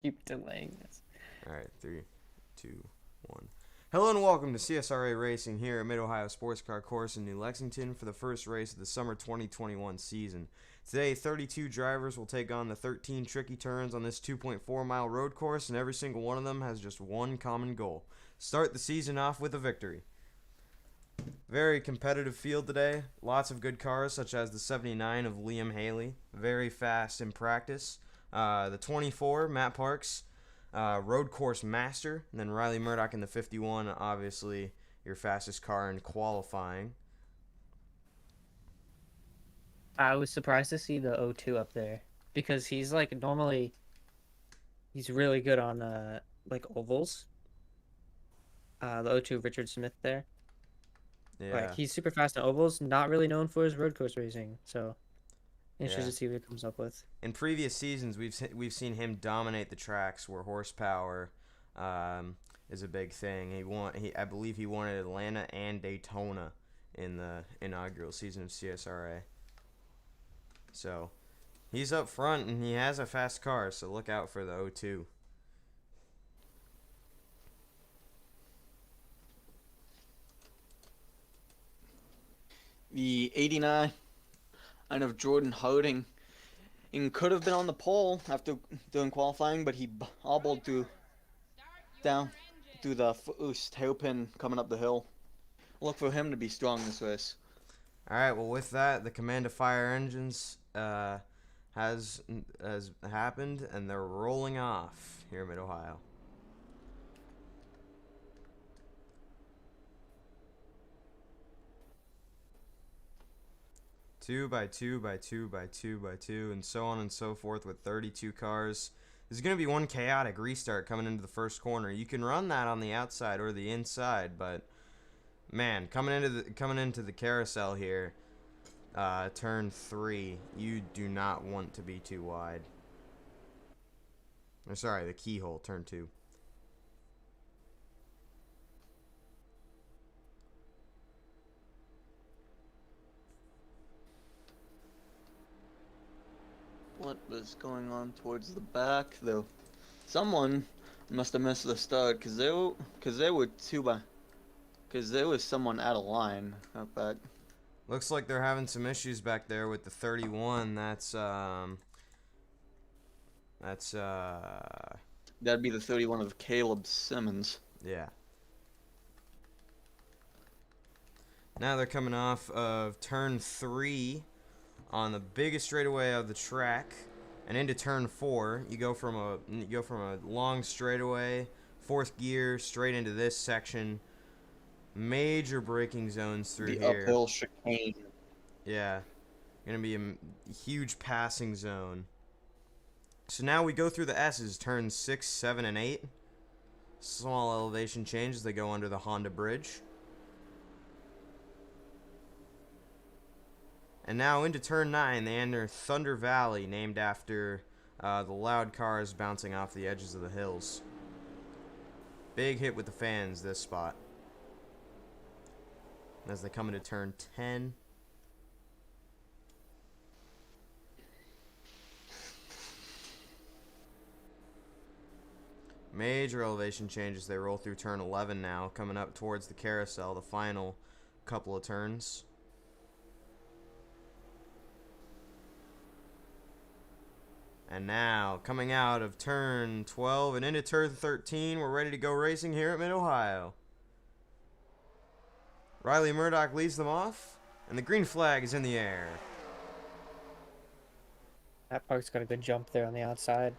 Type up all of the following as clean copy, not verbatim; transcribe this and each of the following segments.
Keep delaying this. All right, three, two, one. Hello and welcome to CSRA Racing here at Mid-Ohio Sports Car Course in New Lexington for the first race of the summer 2021 season. Today, 32 drivers will take on the 13 tricky turns on this 2.4-mile road course, and every single one of them has just one common goal: start the season off with a victory. Very competitive field today. Lots of good cars, such as the 79 of Liam Haley, very fast in practice. The 24, Matt Parks, road course master. And then Riley Murdoch in the 51, obviously your fastest car in qualifying. I was surprised to see the O2 up there because he's like normally he's really good on like ovals. The O2 Richard Smith there. Like Yeah, he's super fast on ovals, not really known for his road course racing. So interested yeah. to see what he comes up with. In previous seasons, we've seen him dominate the tracks where horsepower is a big thing. I believe he won at Atlanta and Daytona in the inaugural season of CSRA. So he's up front and he has a fast car, so look out for the O2. The 89 and of Jordan Harding and could have been on the pole after doing qualifying, but he bobbled down through the first hairpin coming up the hill. Look for him to be strong this race. All right, well with that, the command of fire engines has happened and they're rolling off here in Mid Ohio. Two by two by two by two by two, and so on and so forth with 32 cars. There's going to be one chaotic restart coming into the first corner. You can run that on the outside or the inside, but man, coming into the carousel here, turn 3, you do not want to be too wide. Or sorry, the keyhole, turn 2. What was going on towards the back though? Someone must have missed the start because they were because there was someone out of line up back. Looks like they're having some issues back there with the 31. That's That'd be the 31 of Caleb Simmons. yeah. Now they're coming off of turn 3 on the biggest straightaway of the track and into turn 4. You go from a long straightaway, fourth gear, straight into this section. Major braking zones through The here. uphill chicane. Yeah, gonna be a huge passing zone. So now we go through the S's, turns 6, 7, and 8. Small elevation change as they go under the Honda Bridge. And now into turn 9, they enter Thunder Valley, named after the loud cars bouncing off the edges of the hills. Big hit with the fans this spot. As they come into turn 10. Major elevation changes. They roll through turn 11 now, coming up towards the carousel, the final couple of turns. And now, coming out of turn 12 and into turn 13, we're ready to go racing here at Mid-Ohio. Riley Murdoch leads them off, and the green flag is in the air. That Park's got a good jump there on the outside.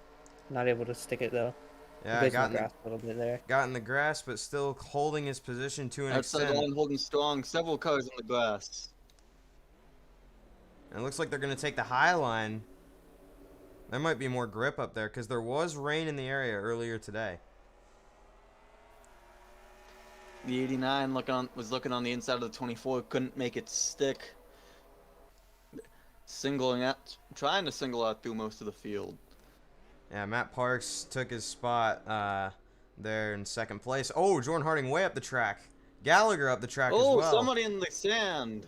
Not able to stick it though. He Yeah, goes in the grass a little bit there. got in the grass, but still holding his position to an Outside extent. line holding strong. Several cars in the grass. And it looks like they're going to take the high line. There might be more grip up there because there was rain in the area earlier today. The 89 was looking on the inside of the 24. Couldn't make it stick. Trying to single out through most of the field. Yeah, Matt Parks took his spot there in second place. Oh, Jordan Harding way up the track. Gallagher up the track as Oh, well. somebody in the sand.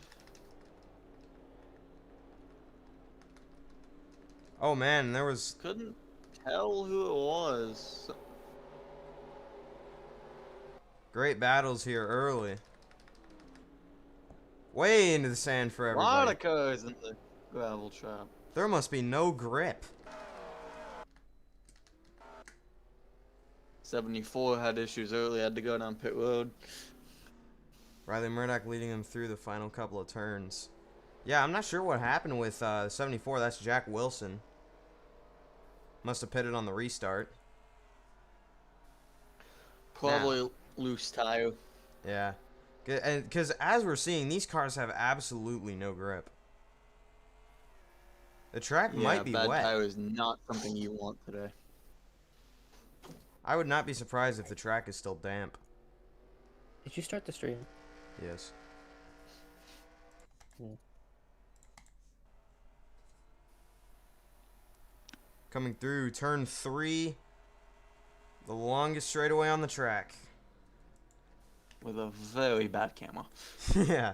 Oh man, there was Couldn't tell who it was. Great battles here early. Way into the sand for A lot everybody. of cars in the gravel trap. There must be no grip. 74 had issues early, had to go down pit road. Riley Murdoch leading them through the final couple of turns. Yeah, I'm not sure what happened with 74. That's Jack Wilson. Must have pitted on the restart. Probably loose tire. Yeah. Because as we're seeing, these cars have absolutely no grip. The track might be bad wet. tire is not something you want today. I would not be surprised if the track is still damp. Did you start the stream? Yes. Coming through turn 3. The longest straightaway on the track. With a very bad camera. Yeah.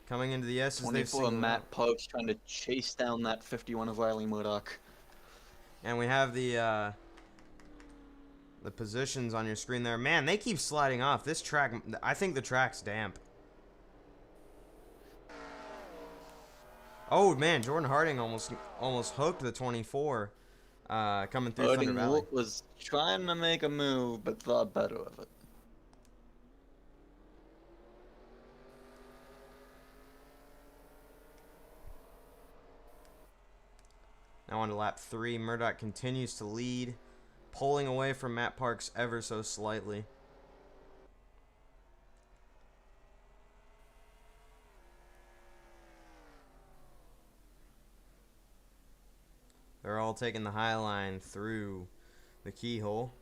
Coming into the S's, they've 24 singled out. Matt Parks trying to chase down that 51 of Riley Murdoch. And we have the positions on your screen there. Man, they keep sliding off. This track, I think the track's damp. Oh man, Jordan Harding almost hooked the 24 coming through Thunder Valley. Harding was trying to make a move, but thought better of it. Now on to lap 3. Murdoch continues to lead, pulling away from Matt Parks ever so slightly. They're all taking the high line through the keyhole.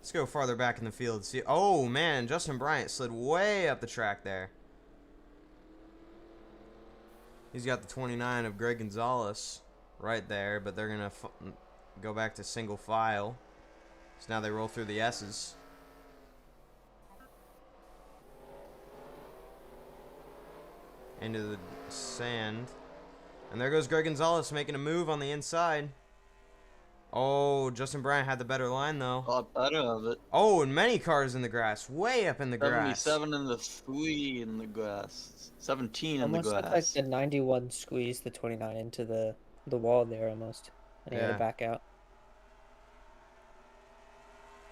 Let's go farther back in the field. See, oh man, Justin Bryant slid way up the track there. He's got the 29 of Greg Gonzalez right there, but they're gonna go back to single file. So now they roll through the S's. Into the sand. And there goes Greg Gonzalez making a move on the inside. Oh, Justin Bryant had the better line, though. Thought better of it. Oh, and many cars in the grass. Way up in the grass. 77 in the 3 in the grass. 17 in Almost the looked grass. like the 91 squeezed the 29 into the wall there almost. And he had Yeah. to back out.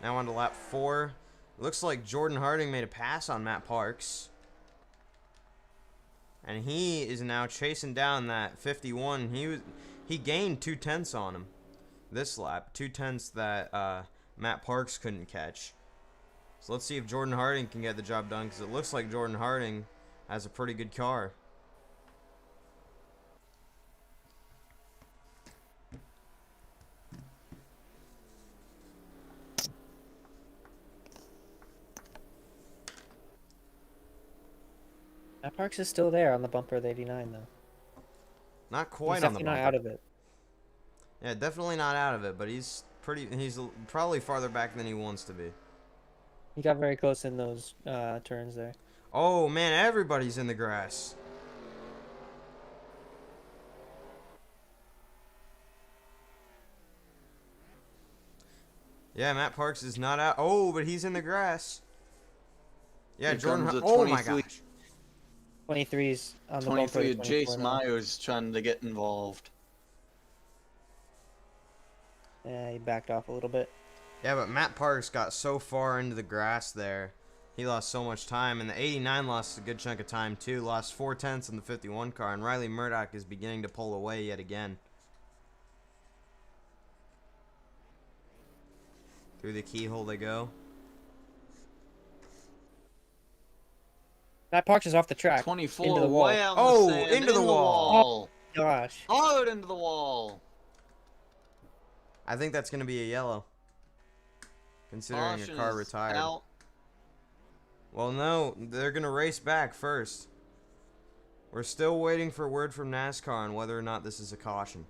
Now on to lap 4. Looks like Jordan Harding made a pass on Matt Parks. And he is now chasing down that 51. He gained 2/10 on him this lap. 2/10 that Matt Parks couldn't catch. So let's see if Jordan Harding can get the job done, because it looks like Jordan Harding has a pretty good car. Matt Parks is still there on the bumper of the 89 though. Not quite He's on the definitely bumper. not out of it. Yeah, definitely not out of it, but he's probably farther back than he wants to be. He got very close in those turns there. Oh man, everybody's in the grass. Yeah, Matt Parks is not out. Oh, but he's in the grass. Yeah, Here Jordan. comes the Oh my 23. gosh. 23's on the bumper. 23 of of 24 Jace now. Myers trying to get involved. Yeah, he backed off a little bit. Yeah, but Matt Parks got so far into the grass there. He lost so much time, and the 89 lost a good chunk of time too. Lost 4/10 in the 51 car, and Riley Murdoch is beginning to pull away yet again. Through the keyhole they go. Matt Parks is off the track. 24 into the wall. way out in Oh, the sand, into the wall. Gosh. Hard into the wall. I think that's going to be a yellow, considering a Caution car is retired. out. Well, no, they're going to race back first. We're still waiting for word from NASCAR on whether or not this is a caution.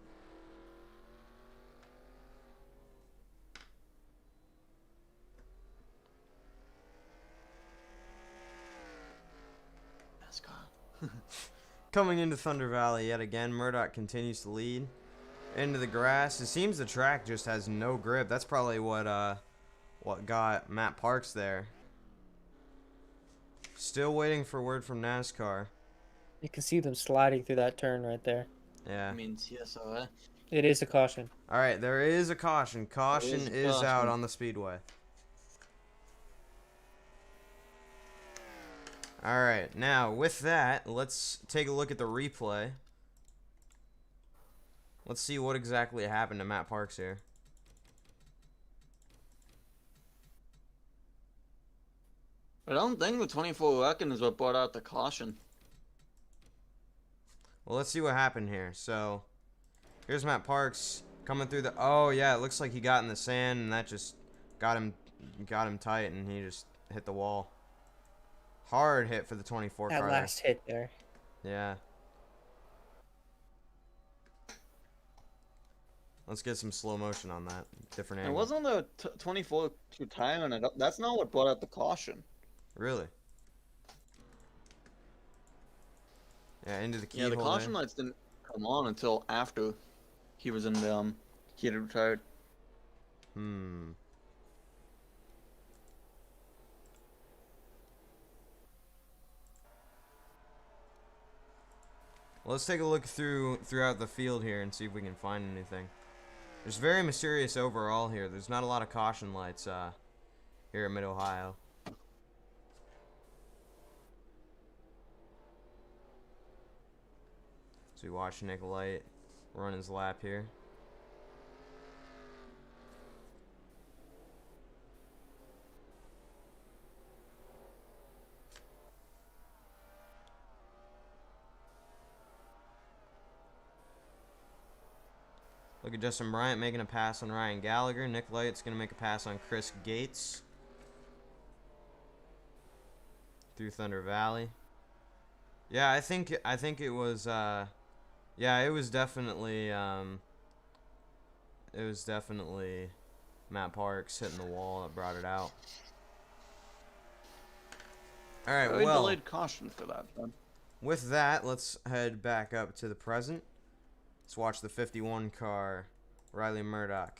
NASCAR. Coming into Thunder Valley yet again, Murdoch continues to lead. Into the grass. It seems the track just has no grip. That's probably what got Matt Parks there. Still waiting for word from NASCAR. You can see them sliding through that turn right there. Yeah. I mean, CSRA. It is a caution. All right, there is a caution. Caution There is is a out caution. on the speedway. All right, now with that, let's take a look at the replay. Let's see what exactly happened to Matt Parks here. I don't think the 24 second is what brought out the caution. Well, let's see what happened here. So, here's Matt Parks coming through the. Oh yeah, it looks like he got in the sand, and that just got him tight, and he just hit the wall. Hard hit for the 24 That car. last hit there. Yeah. Let's get some slow motion on that. Different It angle. wasn't the 24 to timing it up. That's not what brought out the caution. Really? Yeah, into the Yeah, keyhole the caution there. lights didn't come on until after he was in the he had retired. Hmm. Well, let's take a look throughout the field here and see if we can find anything. There's very mysterious overall here. There's not a lot of caution lights here at Mid-Ohio. So we watch Nick Light run his lap here. Look at Justin Bryant making a pass on Ryan Gallagher. Nick Light's going to make a pass on Chris Gates through Thunder Valley. Yeah, I think it was yeah, it was definitely Matt Parks hitting the wall that brought it out. All right, Very well, delayed caution for that. Then. with that, let's head back up to the present. Let's watch the 51 car, Riley Murdoch.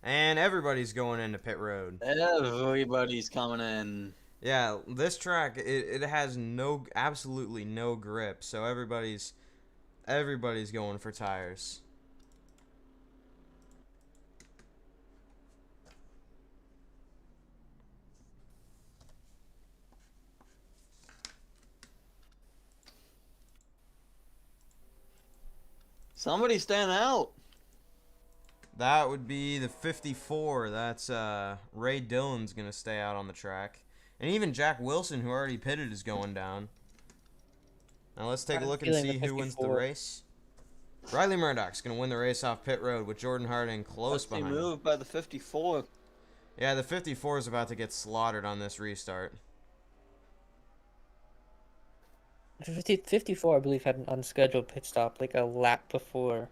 And everybody's going into pit road. Everybody's coming in. Yeah, this track it has absolutely no grip, so everybody's going for tires. Somebody stand out. That would be the 54. That's Ray Dillon's gonna stay out on the track, and even Jack Wilson, who already pitted, is going down. Now let's take a look and see who wins the race. Riley Murdoch's gonna win the race off pit road with Jordan Harding close That's behind him. moved by the 54. Yeah, the 54 is about to get slaughtered on this restart. 54, I believe, had an unscheduled pit stop like a lap before,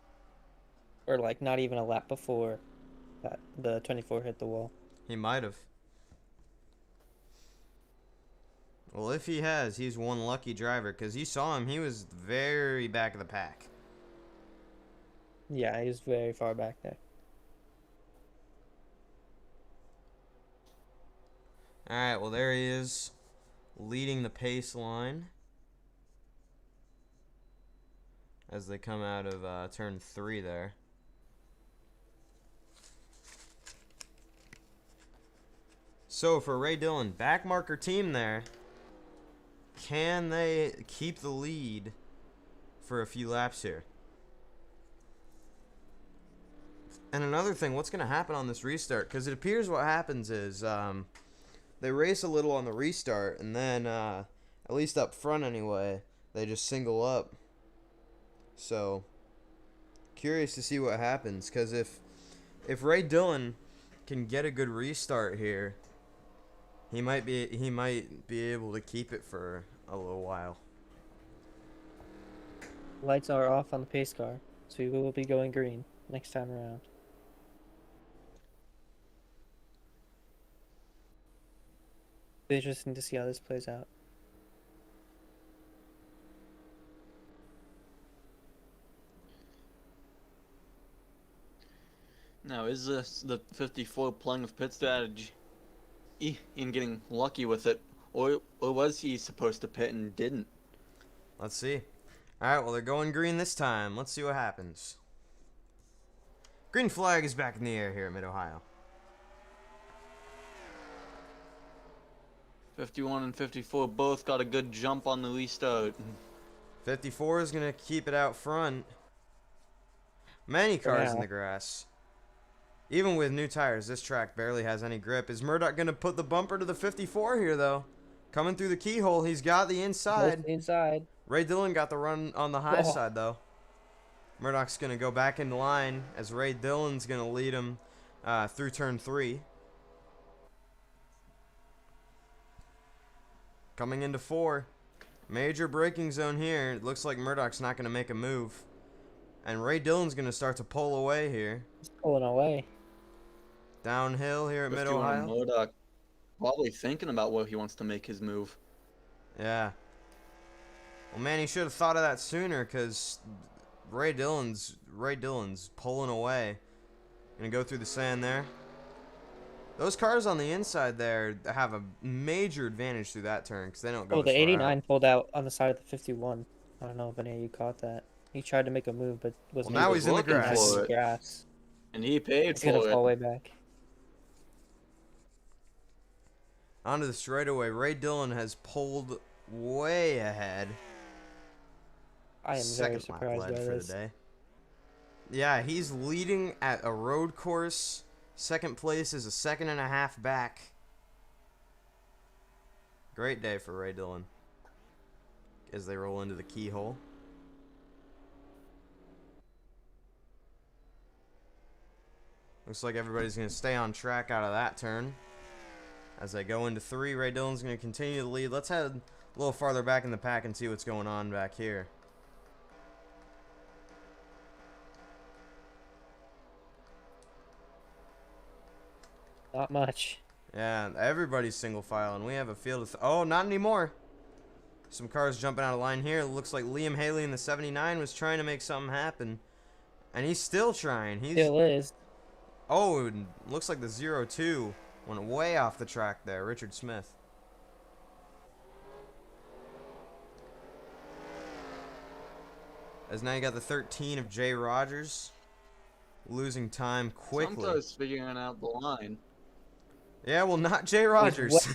or like not even a lap before that the 24 hit the wall. He might have. Well, if he has, he's one lucky driver, because you saw him. He was very back of the pack. Yeah, he was very far back there. All right, well, there he is, leading the pace line as they come out of turn 3 there. So for Ray Dillon, backmarker team there. Can they keep the lead for a few laps here? And another thing, what's going to happen on this restart? Because it appears what happens is they race a little on the restart, and then, at least up front anyway, they just single up. So, curious to see what happens, because if Ray Dillon can get a good restart here, he might be able to keep it for a little while. Lights are off on the pace car, so we will be going green next time around. Be interesting to see how this plays out. Now, is this the 54 playing with pit strategy in getting lucky with it, or was he supposed to pit and didn't? Let's see. All right, well, they're going green this time. Let's see what happens. Green flag is back in the air here at Mid-Ohio. 51 and 54 both got a good jump on the restart. 54 is going to keep it out front. Many cars in Yeah. the grass. Even with new tires, this track barely has any grip. Is Murdoch going to put the bumper to the 54 here, though? Coming through the keyhole, he's got the inside. Inside. Ray Dillon got the run on the high Oh. side, though. Murdoch's going to go back into line as Ray Dillon's going to lead him through turn 3. Coming into 4. Major braking zone here. It looks like Murdoch's not going to make a move. And Ray Dillon's going to start to pull away here. He's pulling away. Downhill here at 51 Mid-Ohio. Murdoch probably thinking about where he wants to make his move. Yeah. Well, man, he should have thought of that sooner, because Ray Dillon's pulling away. Gonna go through the sand there. Those cars on the inside there have a major advantage through that turn, because they don't go Oh, as the far 89 out. pulled out on the side of the 51. I don't know if any of you caught that. He tried to make a move, but wasn't Well, now able he's to. in the looking grass. for it. Grass. And he paid He's gonna for fall it. way back. Onto the straightaway. Ray Dillon has pulled way ahead. I am very Second lap surprised led by for this. the day. Yeah, he's leading at a road course. Second place is a second and a half back. Great day for Ray Dillon as they roll into the keyhole. Looks like everybody's going to stay on track out of that turn. As they go into 3, Ray Dillon's going to continue to lead. Let's head a little farther back in the pack and see what's going on back here. Not much. Yeah, everybody's single file, and we have a field of... oh, not anymore. Some cars jumping out of line here. It looks like Liam Haley in the 79 was trying to make something happen. And he's still trying. He's... Still is. oh, it looks like the 02 went way off the track there. Richard Smith. As now you got the 13 of Jay Rogers. Losing time quickly. Some cars figuring out the line. Yeah, well, not Jay Rogers.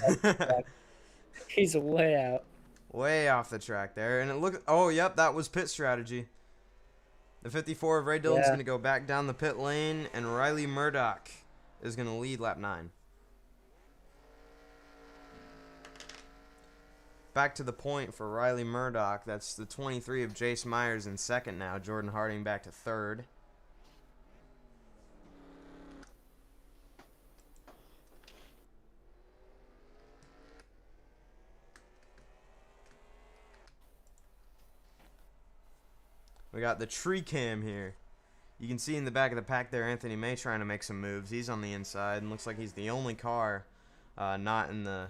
He's way out. Way off the track there. And it looked... oh, yep, that was pit strategy. The 54 of Ray Dillon's Yeah. going to go back down the pit lane, and Riley Murdoch is going to lead lap 9. Back to the point for Riley Murdoch. That's the 23 of Jace Myers in second now. Jordan Harding back to third. We got the tree cam here. You can see in the back of the pack there Anthony May trying to make some moves. He's on the inside and looks like he's the only car not in the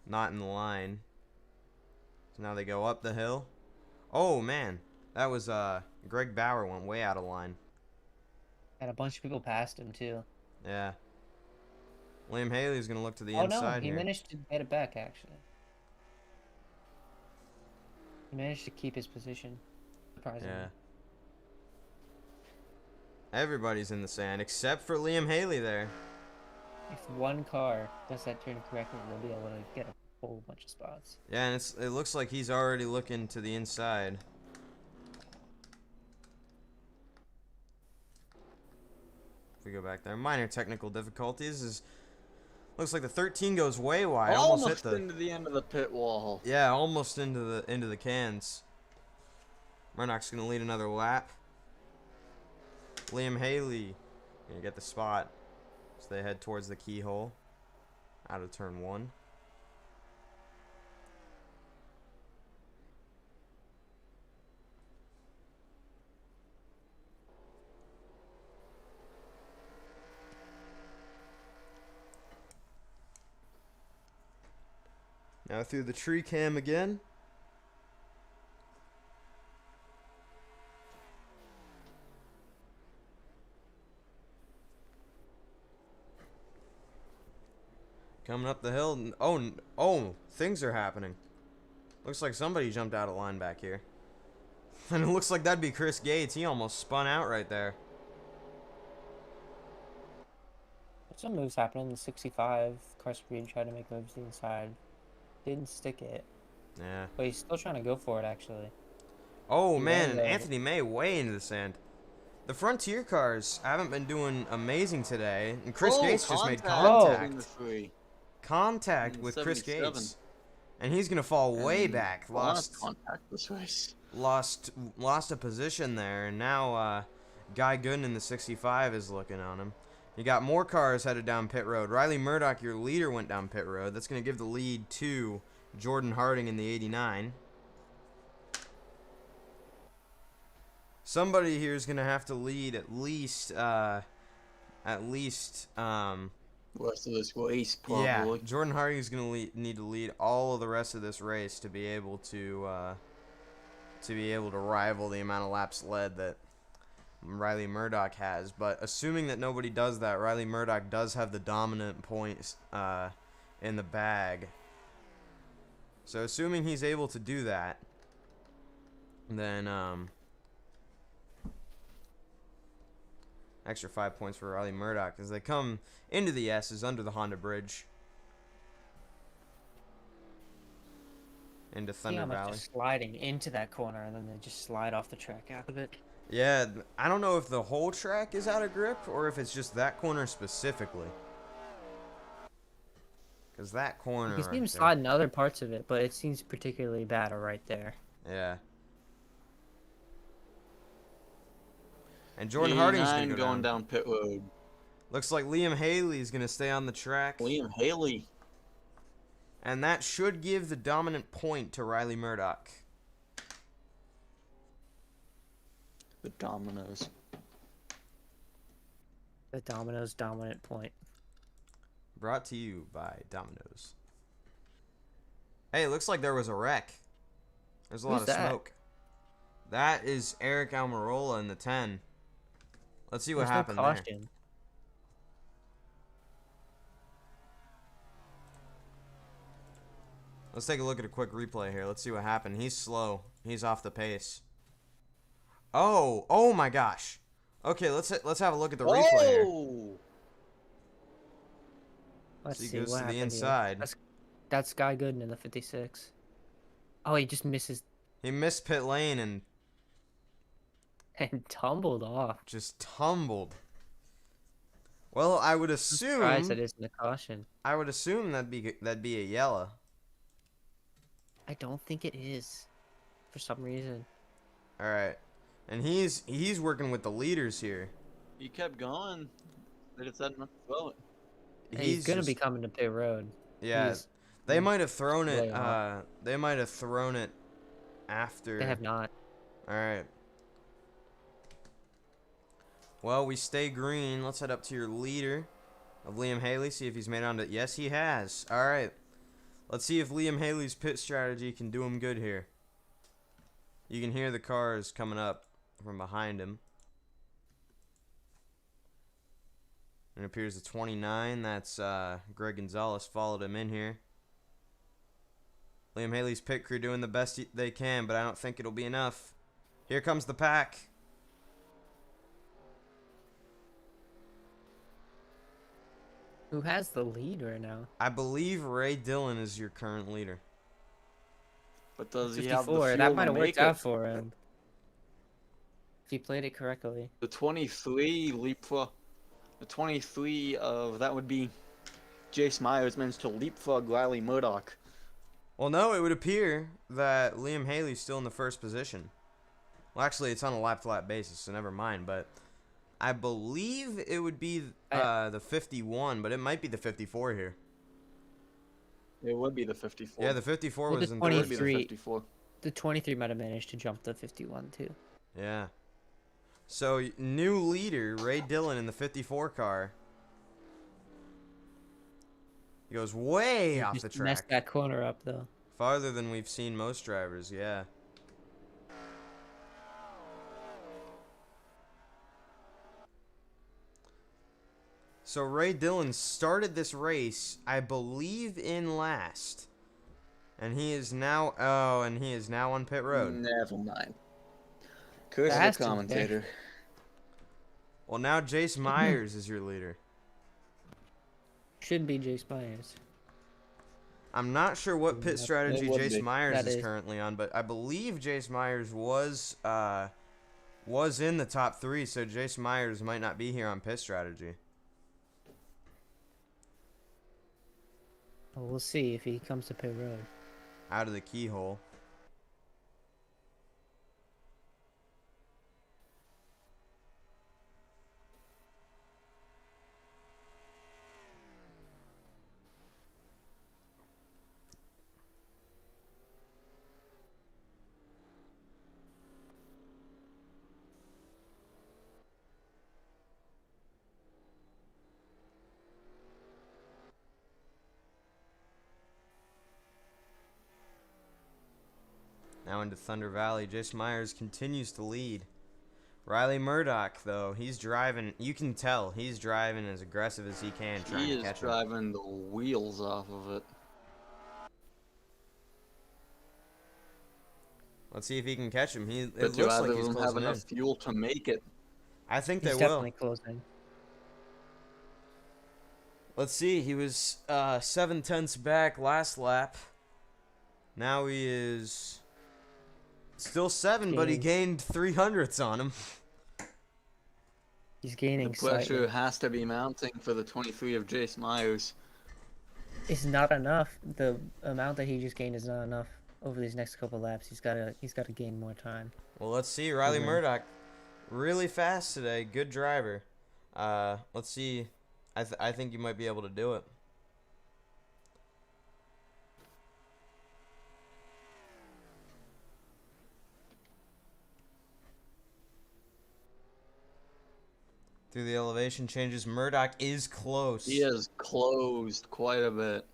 line. So now they go up the hill. Oh man, that was Greg Bauer went way out of line. And a bunch of people passed him too. Yeah. Liam Haley's gonna look to the Oh no, inside he here. managed to get it back actually. He managed to keep his position. Surprisingly. Yeah. Everybody's in the sand except for Liam Haley there. If one car does that turn correctly, they'll be able to get a whole bunch of spots. Yeah, and it looks like he's already looking to the inside. If we go back there, minor technical difficulties. Looks like the 13 goes way wide. Almost hit the... into the end of the pit wall. yeah, almost into the cans. Murdoch's gonna lead another lap. Liam Haley gonna get the spot as they head towards the keyhole out of turn 1. Now through the tree cam again. Coming up the hill. Oh, things are happening. Looks like somebody jumped out of line back here. And it looks like that'd be Chris Gates. He almost spun out right there. Some moves happening in the 65. Car speed tried to make moves to the inside. Didn't stick it. Yeah. But he's still trying to go for it, actually. Oh, He man. ran there. Anthony May way into the sand. The Frontier cars haven't been doing amazing today. And Chris Gates just made between the contact. three. Contact In with Chris 77. Gates. And he's going to fall way And back. a lot of contact this race. Lost a position there, and now Guy Gooden in the 65 is looking on him. You got more cars headed down pit road. Riley Murdoch, your leader, went down pit road. That's going to give the lead to Jordan Harding in the 89. Somebody here is going to have to lead at least Rest of this race, probably. yeah, Jordan Harding is going to need to lead all of the rest of this race to be able to rival the amount of laps led that Riley Murdoch has. But assuming that nobody does that, Riley Murdoch does have the dominant points in the bag. So assuming he's able to do that, then extra 5 points for Riley Murdoch as they come into the S's under the Honda Bridge into Thunder Valley. Just sliding into that corner, and then they just slide off the track out of it. Yeah, I don't know if the whole track is out of grip or if it's just that corner specifically. Because that corner. You can see right him there. sliding other parts of it, but it seems particularly bad right there. Yeah. And Jordan Harding's going to go going down pit road. Looks like Liam Haley's going to stay on the track. Liam Haley. And that should give the dominant point to Riley Murdoch. The Dominoes. The Domino's dominant point. Brought to you by Domino's. Hey, it looks like there was a wreck. There's a lot of Who's that? smoke. That is Eric Almirola in the 10. Let's see what There's no happened there. caution. Let's take a look at a quick replay here. Let's see what happened. He's slow. He's off the pace. Oh my gosh. Okay, let's have a look at the replay here. Oh! Let's So he see goes what to the happened here. inside. That's Guy Gooden in the 56. Oh, he just misses He missed pit lane and and tumbled off. just tumbled. Well, I would I'm surprised that assume isn't a caution. that'd be a yellow. I don't think it is, for some reason. All right, and he's working with the leaders here. He kept going. They decided not to throw it. He's gonna just- be coming to pit road. Yeah, He's- they might have thrown it. way off. They might have thrown it after. They have not. All right. Well, we stay green. Let's head up to your leader of Liam Haley. See if he's made it onto. Yes, he has. All right. Let's see if Liam Haley's pit strategy can do him good here. You can hear the cars coming up from behind him. It appears the 29. That's Greg Gonzalez followed him in here. Liam Haley's pit crew doing the best they can, but I don't think it'll be enough. Here comes the pack. Who has the lead right now? I believe Ray Dillon is your current leader. But does he have the 54. fuel That to might have make worked out it? for him. If he played it correctly. The 23 leapfrog. The 23 of that would be Jace Myers managed to leapfrog Riley Murdoch. Well, no, it would appear that Liam Haley's still in the first position. Well, actually, it's on a lap-to-lap basis, so never mind. But I believe it would be the 51, but it might be the 54 here. It would be the 54. Yeah, the 54 Well, was the in It would third. be the 23 54. The 23 might have managed to jump the 51 too. Yeah. So, new leader, Ray Dillon in the 54 car. He goes way He off just the track. messed that corner up though. Farther than we've seen most drivers, yeah. So Ray Dillon started this race, I believe, in last. And he is now on pit road. Never mind. Curse That's the commentator. Well, now Jace Myers is your leader. Should be Jace Myers. I'm not sure what pit strategy It would Jace be. Myers That is is. currently on, but I believe Jace Myers was in the top 3, so Jace Myers might not be here on pit strategy. Well, we'll see if he comes to pit road. Out of the keyhole. Now into Thunder Valley. Jace Myers continues to lead. Riley Murdoch, though, he's driving. You can tell he's driving as aggressive as he can, trying He to is catch him. driving the wheels off of it. Let's see if he can catch him. It But looks either like of he's them have closing in. enough fuel to make it. I think He's they will. definitely closing. Let's see. He was 7/10 back last lap. Now he is still 7, but he gained 300ths on him. He's The gaining pressure slightly. has to be mounting for the 23 of Jace Myers. It's not enough. The amount that he just gained is not enough over these next couple laps. He's gotta gain more time. Well, let's see. Riley Mhm. Murdoch, really fast today. Good driver. Let's see. I think you might be able to do it. Through the elevation changes, Murdoch is close. He has closed quite a bit.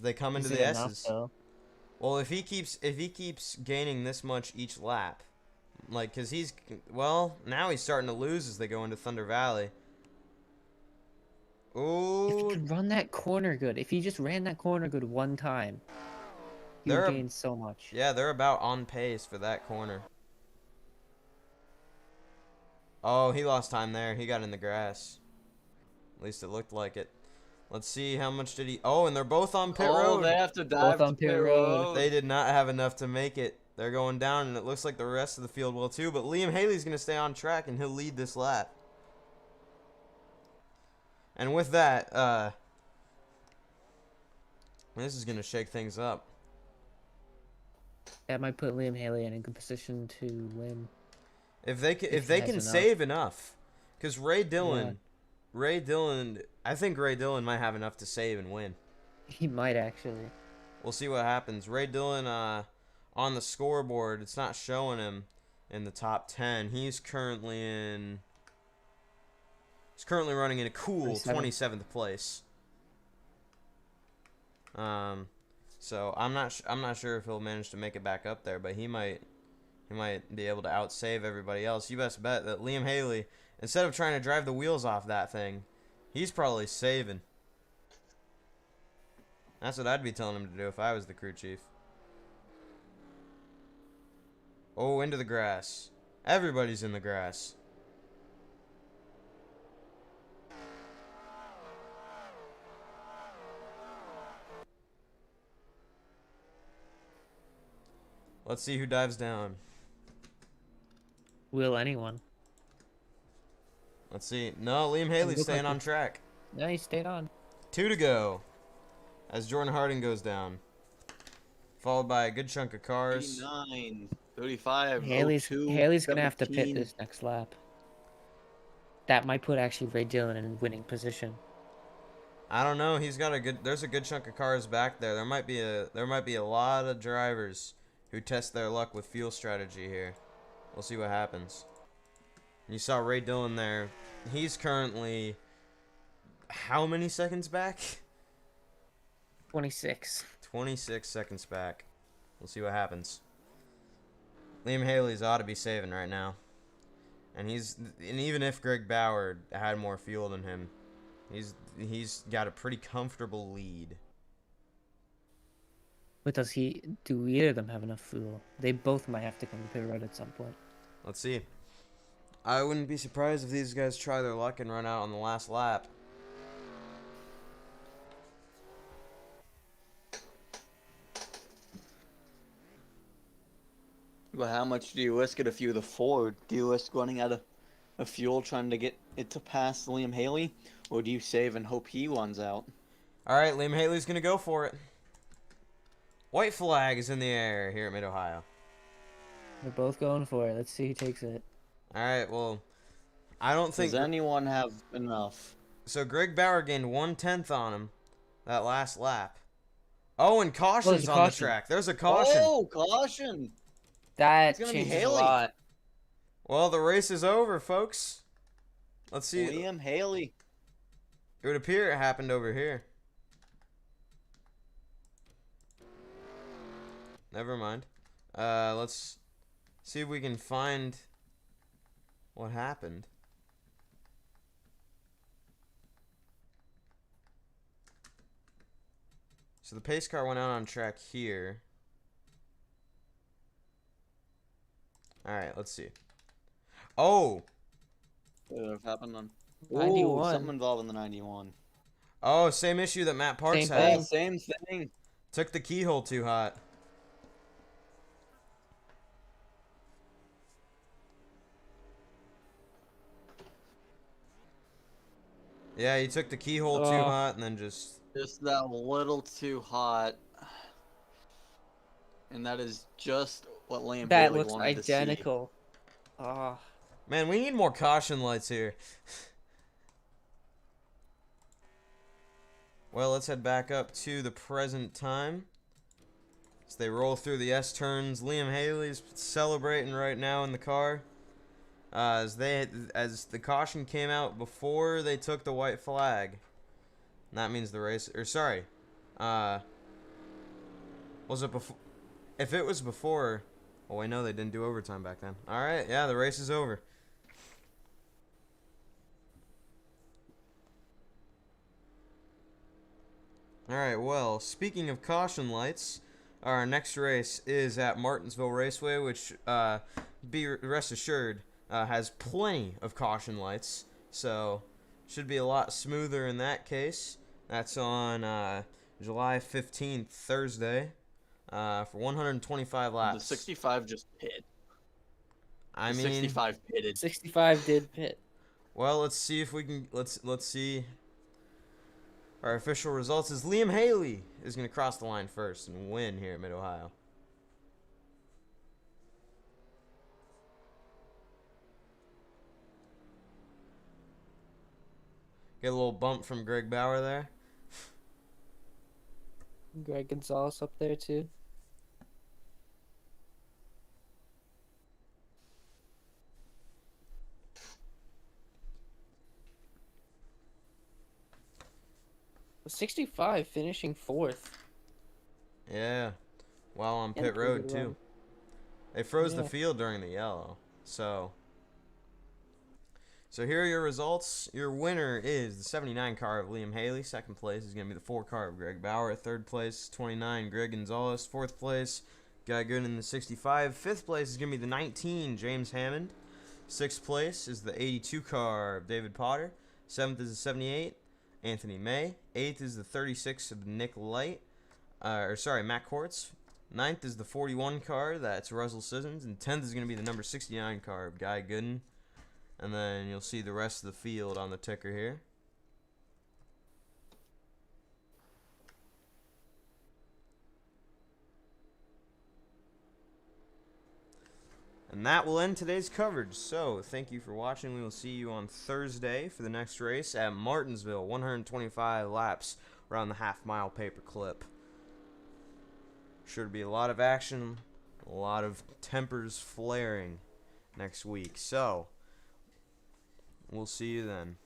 They come into Is the it enough S's. though? Well, if he keeps gaining this much each lap, like, cause now he's starting to lose as they go into Thunder Valley. If he Ooh, could run that corner good, if he just ran that corner good one time, he would They're- gain so much. yeah, they're about on pace for that corner. Oh, he lost time there. He got in the grass. At least it looked like it. Let's see, how much did he... Oh, and they're both on pit road. They have to dive on to pit pit road. road. They did not have enough to make it. They're going down, and it looks like the rest of the field will too. But Liam Haley's going to stay on track, and he'll lead this lap. And with that, this is going to shake things up. That might put Liam Haley in a good position to win. If they he can has enough. save enough, because Ray Dillon, I think Ray Dillon might have enough to save and win. He might actually. We'll see what happens. Ray Dillon, on the scoreboard, it's not showing him in the top 10. He's currently running in a cool 27th place. So I'm not sure if he'll manage to make it back up there, but he might be able to outsave everybody else. You best bet that Liam Haley, instead of trying to drive the wheels off that thing, he's probably saving. That's what I'd be telling him to do if I was the crew chief. Oh, into the grass. Everybody's in the grass. Let's see who dives down. Will anyone? Let's see. No, Liam Haley's look staying like on track. No, he stayed on. 2 to go as Jordan Harding goes down. Followed by a good chunk of cars. 39, 35, Haley's 02, Haley's gonna have to pit 17. this next lap. that might put actually Ray Dillon in winning position. I don't know. He's got a good. There's a good chunk of cars back there. There might be a lot of drivers who test their luck with fuel strategy here. We'll see what happens. You saw Ray Dillon there. He's currently how many seconds back? 26. 26 seconds back. We'll see what happens. Liam Haley's ought to be saving right now. And even if Greg Bauer had more fuel than him, he's got a pretty comfortable lead. But do either of them have enough fuel? They both might have to come to pit road at some point. Let's see. I wouldn't be surprised if these guys try their luck and run out on the last lap. But how much do you risk it if you're the Ford? Do you risk running out of fuel trying to get it to pass Liam Haley? Or do you save and hope he runs out? Alright, Liam Haley's going to go for it. White flag is in the air here at Mid-Ohio. They're both going for it. Let's see who takes it. Alright, well, I don't think... Does anyone have enough? So Greg Bauer gained 1/10 on him that last lap. Oh, and caution's on the track. There's a caution. Oh, caution! That It's gonna be changes a Haley. lot. Well, the race is over, folks. Let's see. Liam Haley. It would appear it happened over here. Never mind. Let's see if we can find what happened. So the pace car went out on track here. Alright, let's see. Oh! Could have happened on 91. Something involved in the 91. Oh, same issue that Matt Parks Same had. thing. Same thing. Took the keyhole too hot. Yeah, he took the keyhole too hot and then just that little too hot. And that is just what Liam That Haley looks wanted to see. identical. Oh, Man, we need more caution lights here. Well, let's head back up to the present time. As they roll through the S turns, Liam Haley's celebrating right now in the car. As the caution came out before they took the white flag. And that means the race, or sorry, was it before? If it was before, oh, I know they didn't do overtime back then. All right, yeah, the race is over. All right, well, speaking of caution lights, our next race is at Martinsville Raceway, which, be rest assured, has plenty of caution lights, so should be a lot smoother in that case. That's on July 15th, Thursday, for 125 laps. The 65 just pit. I The mean, 65 pitted. 65 did pit. well, let's see if we can let's see. Our official results is Liam Haley is going to cross the line first and win here at Mid-Ohio. Get a little bump from Greg Bauer there. Greg Gonzalez up there too. The 65 finishing fourth. Yeah. While on Yeah, pit pretty road good too. run. They froze the Yeah. field during the yellow. So here are your results. Your winner is the 79 car of Liam Haley. Second place is going to be the 4 car of Greg Bauer. Third place, 29, Greg Gonzalez. Fourth place, Guy Gooden in the 65. Fifth place is going to be the 19, James Hammond. Sixth place is the 82 car of David Potter. Seventh is the 78, Anthony May. Eighth is the 36 of Nick Light. Matt Quartz. Ninth is the 41 car, that's Russell Sissons. And 10th is going to be the number 69 car of Guy Gooden. And then you'll see the rest of the field on the ticker here. And that will end today's coverage. So, thank you for watching. We will see you on Thursday for the next race at Martinsville. 125 laps around the half-mile paperclip. Sure to be a lot of action, a lot of tempers flaring next week. So, we'll see you then.